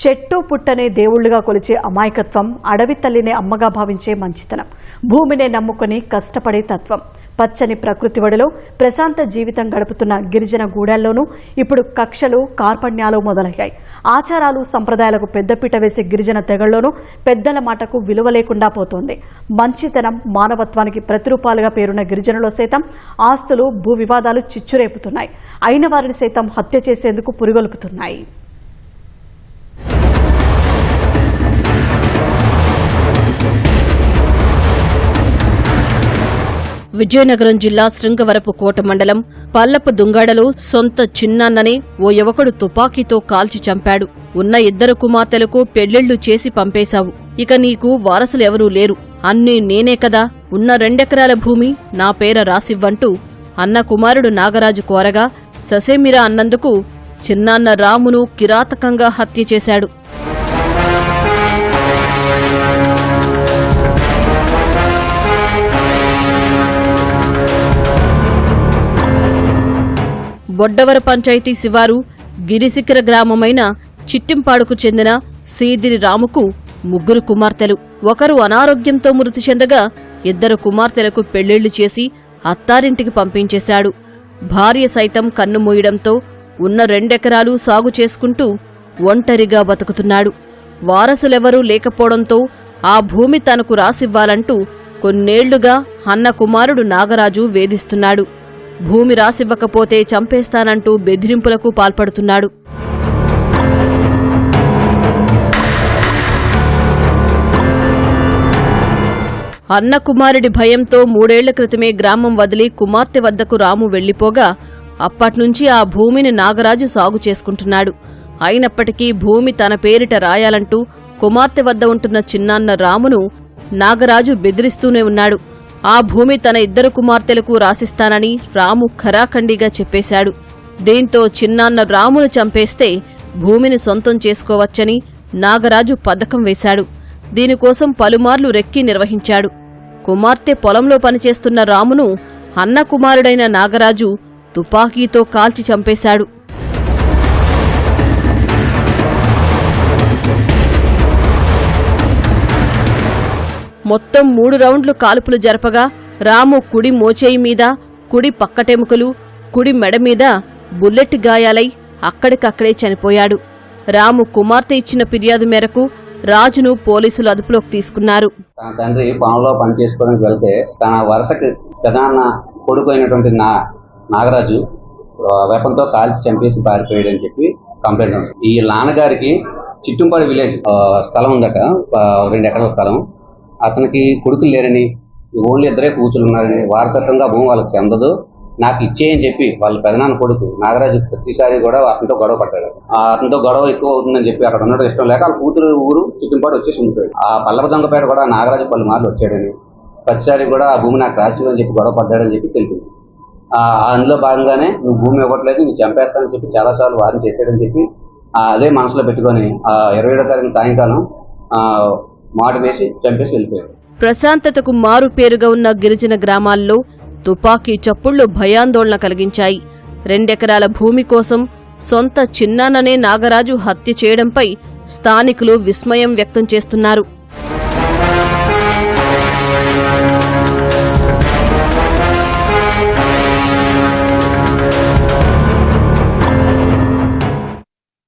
చెట్టు పుట్టనే దేవుళ్లుగా కొలిచే అమాయకత్వం, అడవి తల్లినే అమ్మగా భావించే మంచితనం, భూమినే నమ్ముకుని కష్టపడే తత్వం, పచ్చని ప్రకృతి ఒడిలో ప్రశాంత జీవితం గడుపుతున్న గిరిజన గూడాల్లోనూ ఇప్పుడు కక్షలు, కార్పణ్యాలు మొదలయ్యాయి. ఆచారాలు, సంప్రదాయాలకు పెద్దపీట వేసే గిరిజన తెగల్లోనూ పెద్దల మాటకు విలువ లేకుండా పోతోంది. మంచితనం, మానవత్వానికి ప్రతిరూపాలుగా పేరున్న గిరిజనులో సైతం ఆస్తులు, భూ వివాదాలు చిచ్చురేపుతున్నాయి. అయిన వారిని సైతం హత్య చేసేందుకు పురిగొల్పుతున్నాయి. విజయనగరం జిల్లా శృంగవరపు కోట మండలం పల్లపు దుంగాడలో సొంత చిన్నాన్ననే ఓ యువకుడు తుపాకీతో కాల్చి చంపాడు. ఉన్న 2 కుమార్తెలకు పెళ్లిళ్లు చేసి పంపేశావు. ఇక నీకు వారసులు ఎవరూ లేరు. అన్నీ నేనే కదా, ఉన్న 2 ఎకరాల భూమి నా పేర రాసివ్వంటూ అన్న కుమారుడు నాగరాజు కోరగా ససేమిరా అన్నందుకు చిన్నాన్న రామును కిరాతకంగా హత్య చేశాడు. బొడ్డవర పంచాయతీ శివారు గిరిశిఖర గ్రామమైన చిట్టింపాడుకు చెందిన సీదిరి రాముకు 3 కుమార్తెలు. ఒకరు అనారోగ్యంతో మృతి చెందగా 2 కుమార్తెలకు పెళ్లిళ్లు చేసి అత్తారింటికి పంపించేశాడు. భార్య సైతం కన్నుమూయడంతో ఉన్న 2 ఎకరాలు సాగు చేసుకుంటూ ఒంటరిగా బతుకుతున్నాడు. వారసులెవరూ లేకపోవడంతో ఆ భూమి తనకు రాసివ్వాలంటూ కొన్నేళ్లుగా అన్న కుమారుడు నాగరాజు వేధిస్తున్నాడు. భూమి రాసివ్వకపోతే చంపేస్తానంటూ బెదిరింపులకు పాల్పడుతున్నాడు. అన్న కుమారుడి భయంతో 3 ఏళ్ల క్రితమే గ్రామం వదిలి కుమార్తె వద్దకు రాము వెళ్లిపోగా అప్పట్నుంచి ఆ భూమిని నాగరాజు సాగు చేసుకుంటున్నాడు. అయినప్పటికీ భూమి తన పేరిట రాయాలంటూ కుమార్తె వద్ద ఉంటున్న చిన్నాన్న రామును నాగరాజు బెదిరిస్తూనే ఉన్నాడు. ఆ భూమి తన 2 కుమార్తెలకు రాసిస్తానని రాము ఖరాఖండిగా చెప్పేశాడు. దీంతో చిన్నాన్న రామును చంపేస్తే భూమిని సొంతం చేసుకోవచ్చని నాగరాజు పథకం వేశాడు. దీనికోసం పలుమార్లు రెక్కి నిర్వహించాడు. కుమార్తె పొలంలో పనిచేస్తున్న రామును అన్న కుమారుడైన నాగరాజు తుపాకీతో కాల్చి చంపేశాడు. మొత్తం 3 రౌండ్లు కాల్పులు జరపగా రాము కుడి మోచేయి మీద, కుడి పక్కటెముకలు, కుడి మెడ మీద బుల్లెట్ గాయాలై అక్కడికక్కడే చనిపోయాడు. రాము కుమార్తె ఇచ్చిన ఫిర్యాదు మేరకు రాజును పోలీసులు అదుపులోకి తీసుకున్నారు. తన తండ్రి పొలంలో పనిచేసుకోవడానికి వెళ్తే తన వరుసకి ప్రధాన కొడుకు అయినటువంటి నాగరాజు వెపంతో కాల్చి చంపేసి పారిపోయాడని చెప్పి కంప్లైంట్ ఉంది. ఈ నాన్నగారికి చిట్టింపాడు విలేజ్ స్థలం ఉందట, 2 ఎకరాల స్థలం. అతనికి కొడుకులు లేరని, ఓన్లీ 2 కూతురు ఉన్నారని, వారసత్వంగా భూమి వాళ్ళకి చెందదు, నాకు ఇచ్చేయని చెప్పి వాళ్ళ పెదనాన్న కొడుకు నాగరాజు ప్రతిసారి కూడా అతనితో గొడవ పడ్డాడు. అతనితో గొడవ ఎక్కువ అవుతుందని చెప్పి అక్కడ ఉండడం ఇష్టం లేక వాళ్ళ కూతురు ఊరు చిట్టింపాడు వచ్చేసి ఉండిపోయాడు. ఆ పల్లవ దొంగపేట కూడా నాగరాజు పలుమార్లు వచ్చాడని, ప్రతిసారి కూడా ఆ భూమి నాకు రాసివని చెప్పి గొడవ పడ్డాడని చెప్పి తెలిపింది. అందులో భాగంగానే నువ్వు భూమి ఇవ్వట్లేదు, నువ్వు చంపేస్తానని చెప్పి చాలాసార్లు వాదన చేశాడని చెప్పి అదే మనసులో పెట్టుకొని 27వ తారీఖు సాయంకాలం మాట వేసి చంపేసి వెళ్ళిపోయాడు. ప్రశాంతతకు మారు పేరుగా ఉన్న గిరిజన గ్రామాల్లో తుపాకీ చప్పుళ్లు భయాందోళన కలిగించాయి. 2 ఎకరాల భూమి కోసం సొంత చిన్నాన్ననే నాగరాజు హత్య చేయడంపై స్థానికులు విస్మయం వ్యక్తం చేస్తున్నారు.